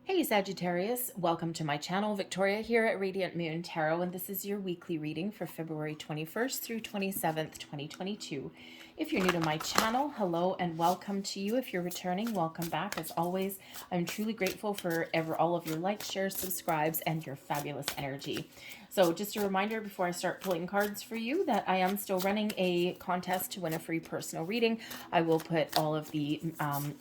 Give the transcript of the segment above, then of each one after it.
Hey Sagittarius, welcome to my channel. Victoria here at Radiant Moon Tarot, and this is your weekly reading for February 21st through 27th, 2022. If you're new to my channel, hello and welcome to you. If you're returning, welcome back. As always, I'm truly grateful for all of your likes, shares, subscribes, and your fabulous energy. So just a reminder before I start pulling cards for you that I am still running a contest to win a free personal reading. I will put all of the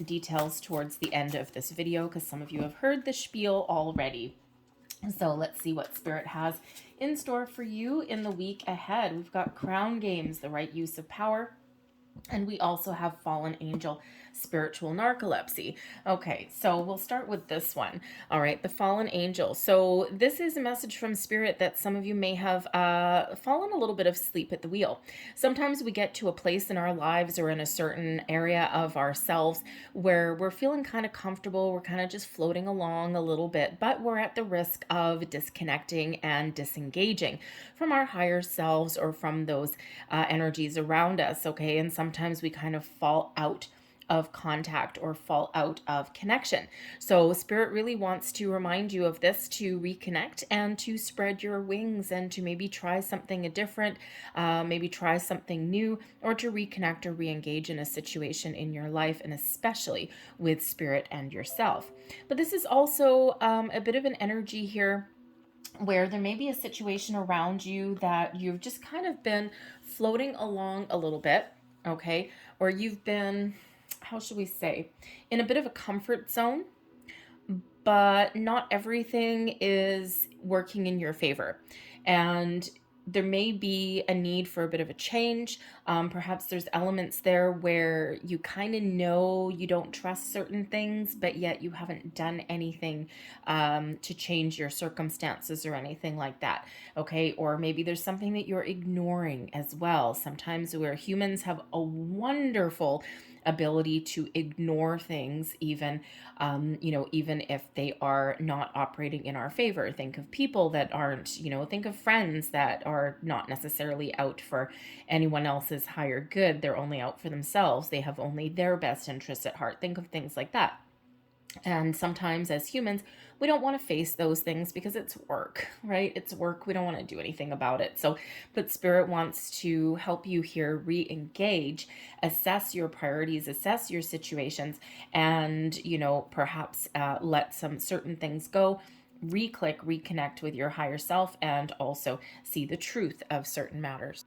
details towards the end of this video because some of you have heard the spiel already. So let's see what Spirit has in store for you in the week ahead. We've got Crown Games, the right use of power. And we also have Fallen Angel, Spiritual Narcolepsy. Okay, so we'll start with this one. All right, the Fallen Angel. So this is a message from Spirit that some of you may have fallen a little bit of sleep at the wheel. Sometimes we get to a place in our lives or in a certain area of ourselves where we're feeling kind of comfortable. We're kind of just floating along a little bit, but we're at the risk of disconnecting and disengaging from our higher selves or from those energies around us, okay? And sometimes we kind of fall out of contact or fall out of connection. So Spirit really wants to remind you of this, to reconnect and to spread your wings and to maybe try something different, maybe try something new, or to reconnect or re-engage in a situation in your life, and especially with Spirit and yourself. But this is also a bit of an energy here where there may be a situation around you that you've just kind of been floating along a little bit, okay? Or you've been, how should we say, in a bit of a comfort zone, but not everything is working in your favor. And there may be a need for a bit of a change. Perhaps there's elements there where you kind of know you don't trust certain things, but yet you haven't done anything to change your circumstances or anything like that. Okay, or maybe there's something that you're ignoring as well. Sometimes where humans have a wonderful ability to ignore things, even even if they are not operating in our favor. Think of people that aren't, think of friends that are not necessarily out for anyone else's higher good. They're only out for themselves. They have only their best interests at heart. Think of things like that. And sometimes as humans, we don't want to face those things because it's work, right? It's work. We don't want to do anything about it. So, but Spirit wants to help you here re-engage, assess your priorities, assess your situations, and, perhaps let some certain things go, reconnect with your higher self, and also see the truth of certain matters.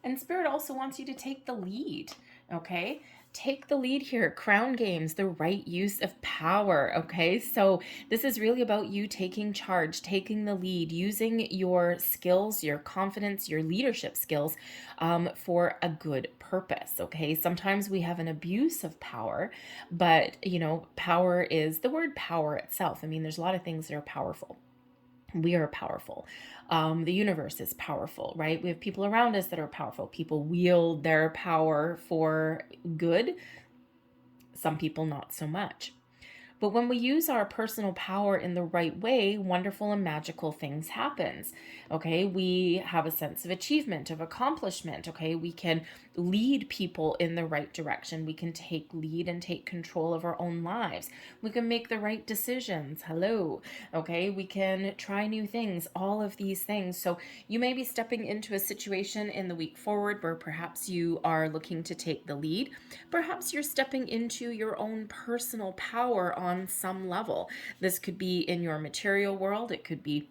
And Spirit also wants you to take the lead, okay? Take the lead here. Crown Games, the right use of power, okay? So this is really about you taking charge, taking the lead, using your skills, your confidence, your leadership skills for a good purpose, okay? Sometimes we have an abuse of power, but, power is the word power itself. I mean, there's a lot of things that are powerful. We are powerful. The universe is powerful, right? We have people around us that are powerful. People wield their power for good. Some people not so much. But when we use our personal power in the right way, wonderful and magical things happens. Okay, we have a sense of achievement, of accomplishment. Okay, we can lead people in the right direction. We can take lead and take control of our own lives. We can make the right decisions. Hello. Okay, we can try new things, all of these things. So you may be stepping into a situation in the week forward where perhaps you are looking to take the lead. Perhaps you're stepping into your own personal power on some level. This could be in your material world. It could be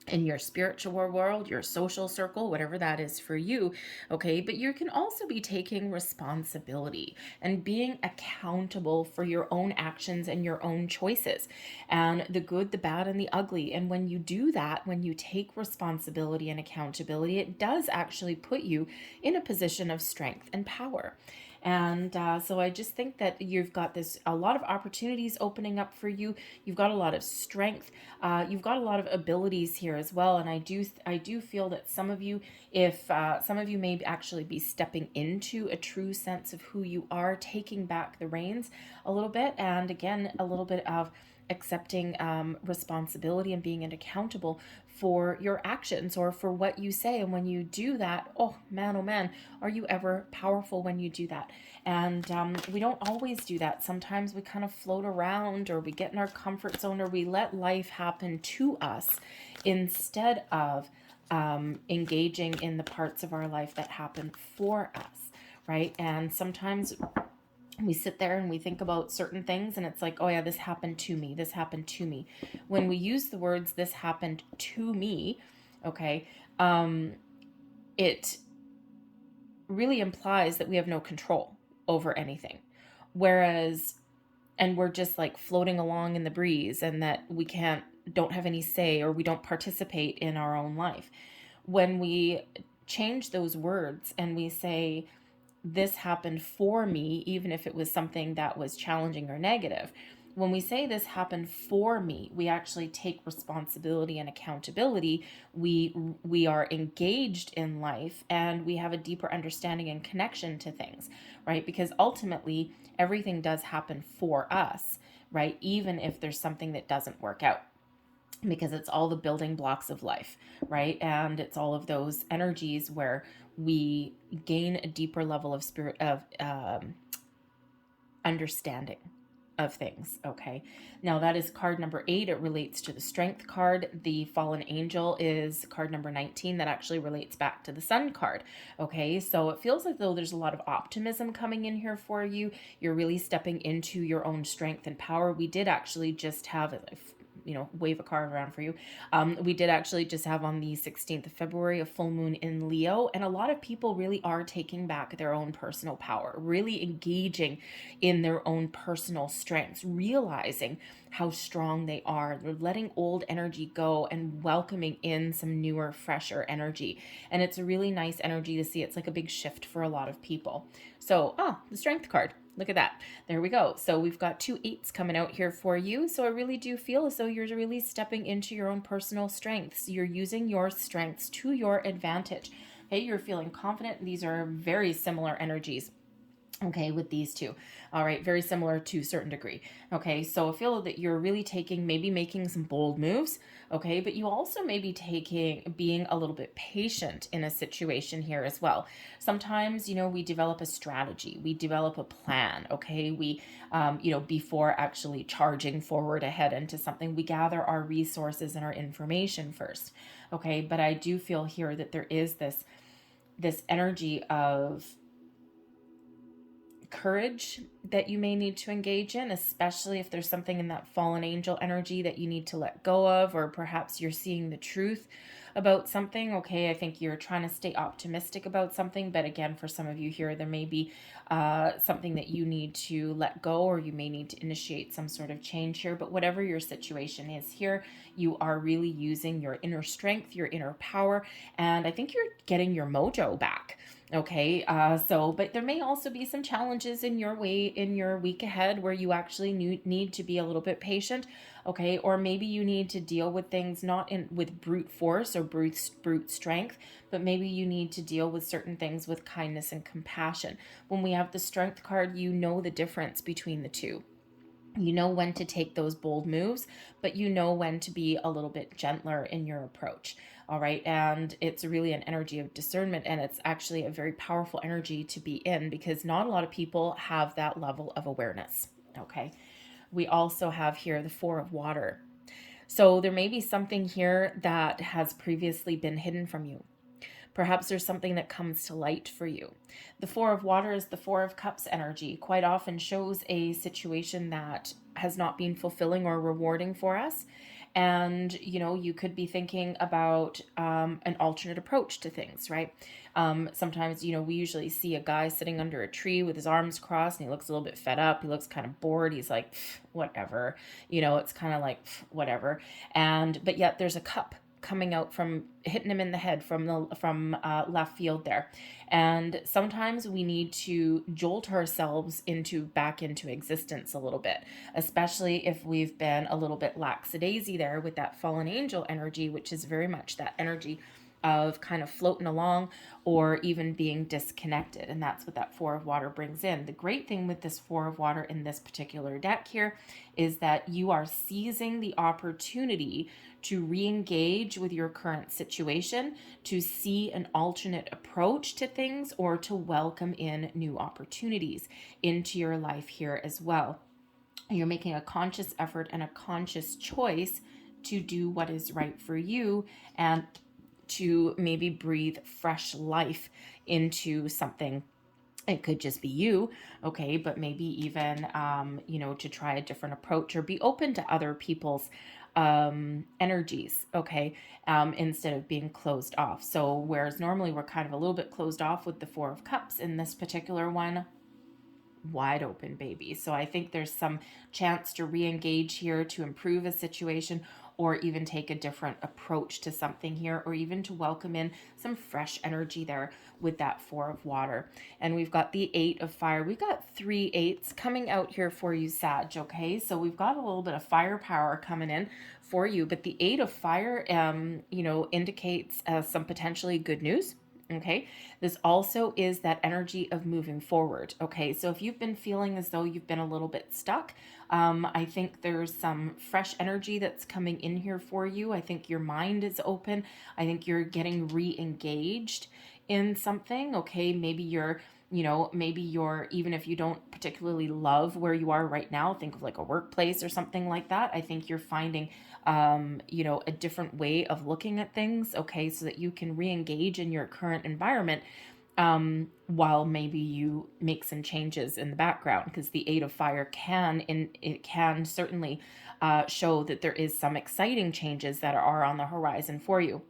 in your spiritual world, your social circle, whatever that is for you, okay? But you can also be taking responsibility and being accountable for your own actions and your own choices, and the good, the bad, and the ugly. And when you do that, when you take responsibility and accountability, it does actually put you in a position of strength and power. And so I just think that you've got a lot of opportunities opening up for you. You've got a lot of strength. You've got a lot of abilities here as well. And I do feel that some of you, if some of you may actually be stepping into a true sense of who you are, taking back the reins a little bit. And again, a little bit of accepting responsibility and being accountable for your actions or for what you say. And when you do that, oh man, are you ever powerful when you do that? And we don't always do that. Sometimes we kind of float around, or we get in our comfort zone, or we let life happen to us instead of engaging in the parts of our life that happen for us, right? And sometimes we sit there and we think about certain things and it's like, oh yeah, this happened to me. This happened to me. When we use the words, this happened to me, okay, it really implies that we have no control over anything. Whereas, and we're just like floating along in the breeze, and that we don't have any say, or we don't participate in our own life. When we change those words and we say, this happened for me, even if it was something that was challenging or negative. When we say this happened for me, we actually take responsibility and accountability. We are engaged in life, and we have a deeper understanding and connection to things, right? Because ultimately, everything does happen for us, right? Even if there's something that doesn't work out, because it's all the building blocks of life, right? And it's all of those energies where we gain a deeper level of understanding of things. Okay, now that is card number 8. It relates to the Strength card. The Fallen Angel is card number 19. That actually relates back to the Sun card. Okay, so it feels as though there's a lot of optimism coming in here for you. You're really stepping into your own strength and power. We did actually just have wave a card around for you. We did actually just have on the 16th of February a full moon in Leo, and a lot of people really are taking back their own personal power, really engaging in their own personal strengths, realizing how strong they are. They're letting old energy go and welcoming in some newer, fresher energy. And it's a really nice energy to see. It's like a big shift for a lot of people. So, the Strength card. Look at that. There we go. So we've got 2 8s coming out here for you. So I really do feel as though you're really stepping into your own personal strengths. You're using your strengths to your advantage. Okay, you're feeling confident. These are very similar energies. Okay, with these two. All right, very similar to a certain degree. Okay, so I feel that you're really maybe making some bold moves. Okay, but you also may be being a little bit patient in a situation here as well. Sometimes, we develop a strategy, we develop a plan. Okay, we, before actually charging forward ahead into something, we gather our resources and our information first. Okay, but I do feel here that there is this energy of courage that you may need to engage in, especially if there's something in that fallen angel energy that you need to let go of, or perhaps you're seeing the truth about something. Okay, I think you're trying to stay optimistic about something, but again, for some of you here, there may be something that you need to let go, or you may need to initiate some sort of change here. But whatever your situation is here, you are really using your inner strength, your inner power, and I think you're getting your mojo back. Okay, but there may also be some challenges in your week ahead where you actually need to be a little bit patient. Okay, or maybe you need to deal with things not with brute force or brute strength, but maybe you need to deal with certain things with kindness and compassion. When we have the Strength card, you know the difference between the two. You know when to take those bold moves, but you know when to be a little bit gentler in your approach. All right. And it's really an energy of discernment, and it's actually a very powerful energy to be in, because not a lot of people have that level of awareness. Okay. We also have here the 4 of water. So there may be something here that has previously been hidden from you. Perhaps there's something that comes to light for you. The 4 of water is the 4 of cups energy. Quite often shows a situation that has not been fulfilling or rewarding for us. And, you could be thinking about an alternate approach to things, right? Sometimes, we usually see a guy sitting under a tree with his arms crossed, and he looks a little bit fed up. He looks kind of bored. He's like, whatever, it's kind of like, whatever. But yet there's a cup coming out from hitting him in the head from left field there. And sometimes we need to jolt ourselves back into existence a little bit, especially if we've been a little bit lackadaisy there with that fallen angel energy, which is very much that energy of kind of floating along or even being disconnected. And that's what that Four of Water brings in. The great thing with this Four of Water in this particular deck here is that you are seizing the opportunity to re-engage with your current situation, to see an alternate approach to things, or to welcome in new opportunities into your life here as well. You're making a conscious effort and a conscious choice to do what is right for you and to maybe breathe fresh life into something. It could just be you, okay, but maybe even, to try a different approach or be open to other people's energies, okay, instead of being closed off. So whereas normally we're kind of a little bit closed off with the Four of Cups, in this particular one, wide open, baby. So I think there's some chance to re-engage here, to improve a situation, or even take a different approach to something here, or even to welcome in some fresh energy there with that Four of Water. And we've got the Eight of Fire. We've got 3 8s coming out here for you, Sag, okay? So we've got a little bit of firepower coming in for you, but the Eight of Fire, indicates some potentially good news. Okay, this also is that energy of moving forward. Okay, so if you've been feeling as though you've been a little bit stuck, I think there's some fresh energy that's coming in here for you. I think your mind is open. I think you're getting re-engaged in something. Okay, maybe you're, even if you don't particularly love where you are right now, think of like a workplace or something like that. I think you're finding a different way of looking at things, okay, so that you can re-engage in your current environment, while maybe you make some changes in the background, because the Eight of Fire can certainly show that there is some exciting changes that are on the horizon for you.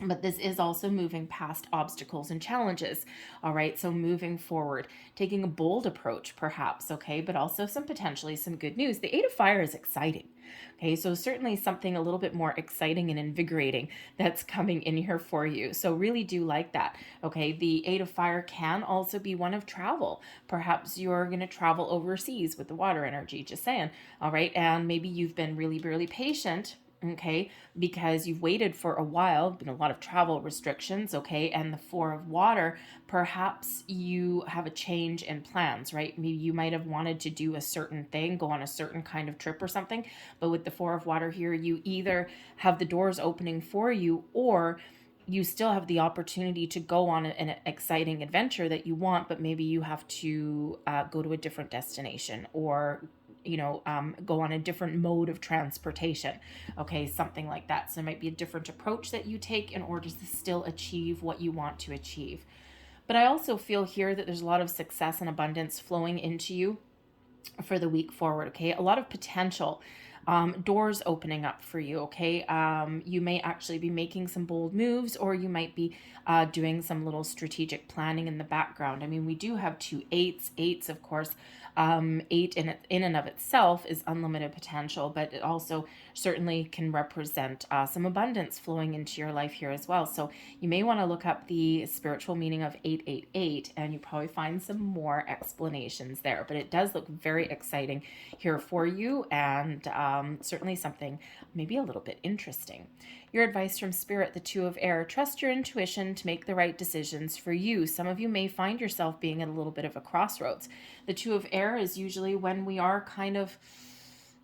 But this is also moving past obstacles and challenges. All right. So moving forward, taking a bold approach, perhaps. Okay. But also potentially some good news. The Eight of Fire is exciting. Okay. So certainly something a little bit more exciting and invigorating that's coming in here for you. So really do like that. Okay. The Eight of Fire can also be one of travel. Perhaps you're going to travel overseas with the water energy, just saying. All right. And maybe you've been really, really patient, okay, because you've waited for a while, been a lot of travel restrictions, okay, and the Four of Water, perhaps you have a change in plans, right? Maybe you might have wanted to do a certain thing, go on a certain kind of trip or something, but with the Four of Water here, you either have the doors opening for you, or you still have the opportunity to go on an exciting adventure that you want, but maybe you have to go to a different destination, or go on a different mode of transportation. Okay, something like that. So it might be a different approach that you take in order to still achieve what you want to achieve. But I also feel here that there's a lot of success and abundance flowing into you for the week forward. Okay, a lot of potential. Doors opening up for you, okay? You may actually be making some bold moves, or you might be doing some little strategic planning in the background. I mean, we do have 2 8s. 8s, of course, 8 in and of itself is unlimited potential, but it also certainly can represent some abundance flowing into your life here as well. So you may want to look up the spiritual meaning of 888, and you probably find some more explanations there. But it does look very exciting here for you, and certainly something maybe a little bit interesting. Your advice from Spirit, the Two of Air: trust your intuition to make the right decisions for you. Some of you may find yourself being at a little bit of a crossroads. The Two of Air is usually when we are kind of,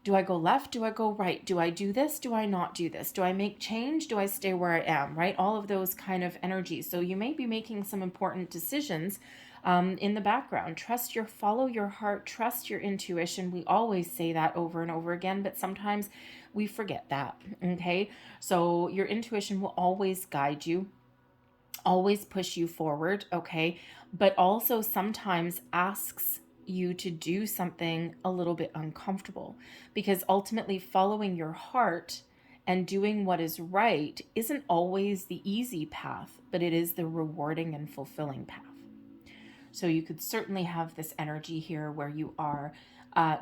do I go left? Do I go right? Do I do this? Do I not do this? Do I make change? Do I stay where I am? Right? All of those kind of energies. So you may be making some important decisions in the background. Follow your heart, trust your intuition. We always say that over and over again, but sometimes we forget that. Okay. So your intuition will always guide you, always push you forward. Okay. But also sometimes asks you to do something a little bit uncomfortable, because ultimately following your heart and doing what is right isn't always the easy path, but it is the rewarding and fulfilling path. So you could certainly have this energy here where you are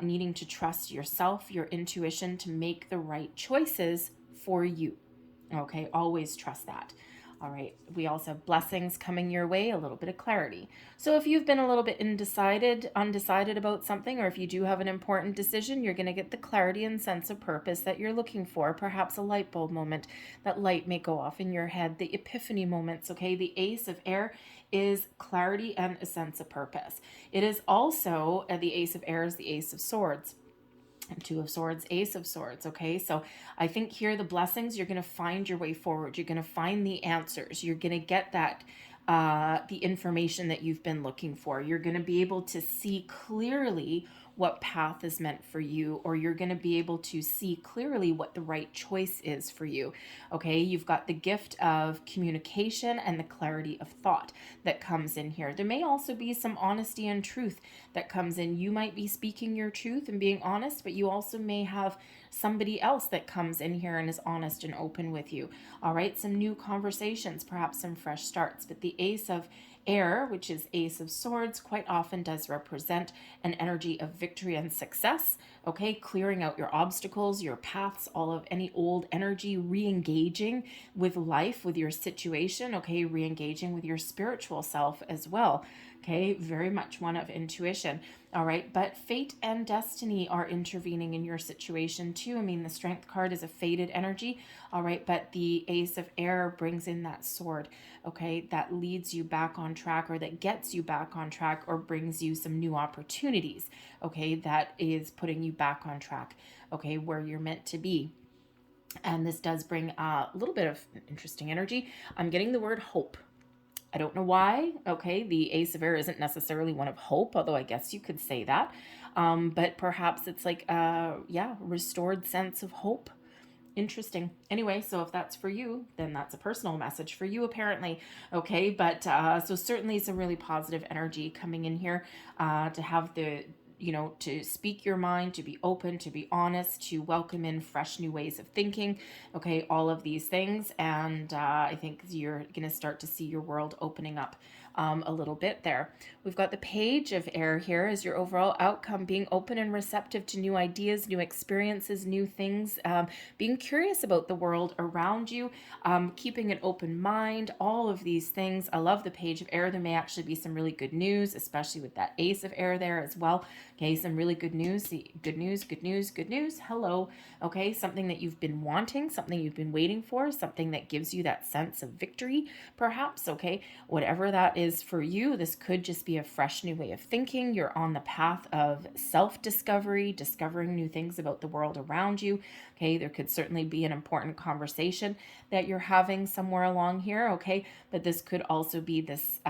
needing to trust yourself, your intuition, to make the right choices for you. Okay, always trust that. All right, we also have blessings coming your way, a little bit of clarity. So if you've been a little bit undecided about something, or if you do have an important decision, you're going to get the clarity and sense of purpose that you're looking for. Perhaps a light bulb moment, that light may go off in your head, the epiphany moments, okay? The Ace of Air is clarity and a sense of purpose. It is also, the Ace of Air is the Ace of Swords. Two of Swords, Ace of Swords, okay? So I think here the blessings, you're going to find your way forward. You're going to find the answers. You're going to get that, the information that you've been looking for. You're going to be able to see clearly what path is meant for you, or you're going to be able to see clearly what the right choice is for you. Okay, you've got the gift of communication and the clarity of thought that comes in here. There may also be some honesty and truth that comes in. You might be speaking your truth and being honest, but you also may have somebody else that comes in here and is honest and open with you. All right, some new conversations, perhaps some fresh starts. But the Ace of Air, which is Ace of Swords, quite often does represent an energy of victory and success. Okay, clearing out your obstacles, your paths, all of any old energy, re-engaging with life, with your situation. Okay, re-engaging with your spiritual self as well. Okay, very much one of intuition. All right, but fate and destiny are intervening in your situation too. I mean, the Strength card is a fated energy. All right, but the Ace of Air brings in that sword. Okay, that leads you back on track, or that gets you back on track, or brings you some new opportunities. Okay, that is putting you back on track. Okay, where you're meant to be. And this does bring a little bit of interesting energy. I'm getting the word hope. I don't know why. Okay, the Ace of Air isn't necessarily one of hope, although I guess you could say that. But perhaps it's like, restored sense of hope. Interesting. Anyway, so if that's for you, then that's a personal message for you, apparently. Okay, but so certainly some really positive energy coming in here, to have the, to speak your mind, to be open, to be honest, to welcome in fresh new ways of thinking. Okay, all of these things. And I think you're going to start to see your world opening up a little bit there. We've got the Page of Air here as your overall outcome, being open and receptive to new ideas, new experiences, new things, being curious about the world around you, keeping an open mind, all of these things. I love the Page of Air. There may actually be some really good news, especially with that Ace of Air there as well. Okay, some really good news. See, good news, good news, good news. Hello. Okay, something that you've been wanting, something you've been waiting for, something that gives you that sense of victory, perhaps. Okay, whatever that is for you, this could just be a fresh new way of thinking. You're on the path of self-discovery, discovering new things about the world around you. Okay, there could certainly be an important conversation that you're having somewhere along here. Okay, but this could also be this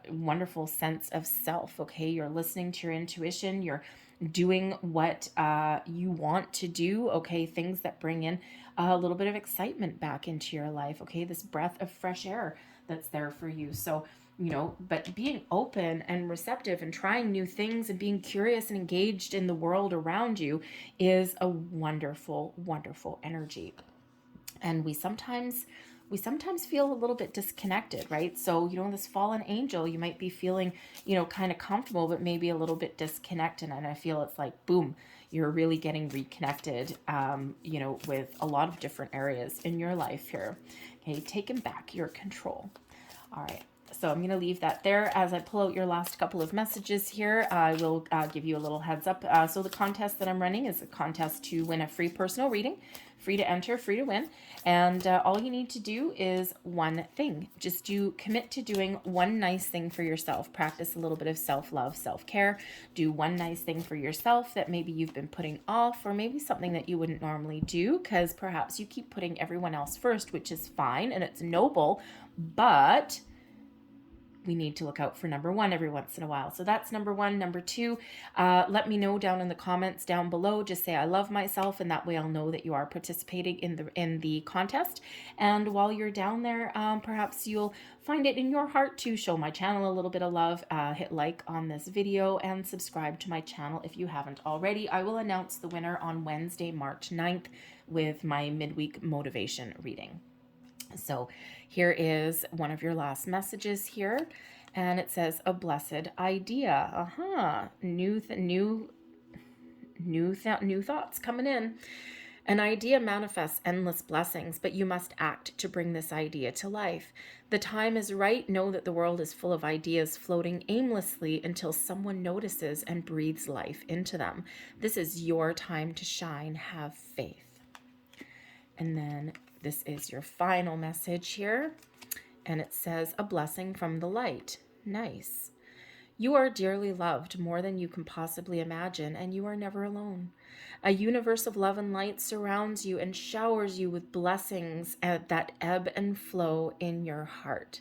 wonderful sense of self. Okay, you're listening to your intuition. You're doing what you want to do. Okay, things that bring in a little bit of excitement back into your life. Okay, this breath of fresh air that's there for you. So, but being open and receptive and trying new things and being curious and engaged in the world around you is a wonderful, wonderful energy. And we sometimes feel a little bit disconnected, right? So, this fallen angel, you might be feeling, kind of comfortable, but maybe a little bit disconnected. And I feel it's like, boom, you're really getting reconnected, with a lot of different areas in your life here. Okay, taking back your control. All right. So I'm going to leave that there. As I pull out your last couple of messages here, I will give you a little heads up. So the contest that I'm running is a contest to win a free personal reading. Free to enter, free to win. And all you need to do is one thing. Just commit to doing one nice thing for yourself. Practice a little bit of self-love, self-care. Do one nice thing for yourself that maybe you've been putting off, or maybe something that you wouldn't normally do, because perhaps you keep putting everyone else first, which is fine and it's noble, but we need to look out for number one every once in a while. So that's number one. Number two, let me know down in the comments down below. Just say I love myself, and that way I'll know that you are participating in the contest. And while you're down there, perhaps you'll find it in your heart to show my channel a little bit of love. Hit like on this video and subscribe to my channel if you haven't already. I will announce the winner on Wednesday, March 9th with my midweek motivation reading. So here is one of your last messages here, and it says a blessed idea. New thoughts coming in. An idea manifests endless blessings, but you must act to bring this idea to life. The time is right. Know that the world is full of ideas floating aimlessly until someone notices and breathes life into them. This is your time to shine. Have faith. And then this is your final message here. And it says, a blessing from the light. Nice. You are dearly loved, more than you can possibly imagine, and you are never alone. A universe of love and light surrounds you and showers you with blessings that ebb and flow in your heart.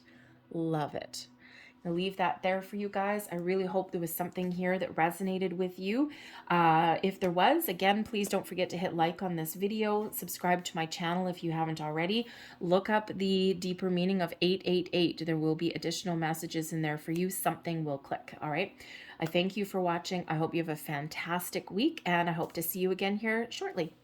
Love it. I'll leave that there for you guys. I really hope there was something here that resonated with you. If there was, again, please don't forget to hit like on this video. Subscribe to my channel if you haven't already. Look up the deeper meaning of 888. There will be additional messages in there for you. Something will click, all right? I thank you for watching. I hope you have a fantastic week, and I hope to see you again here shortly.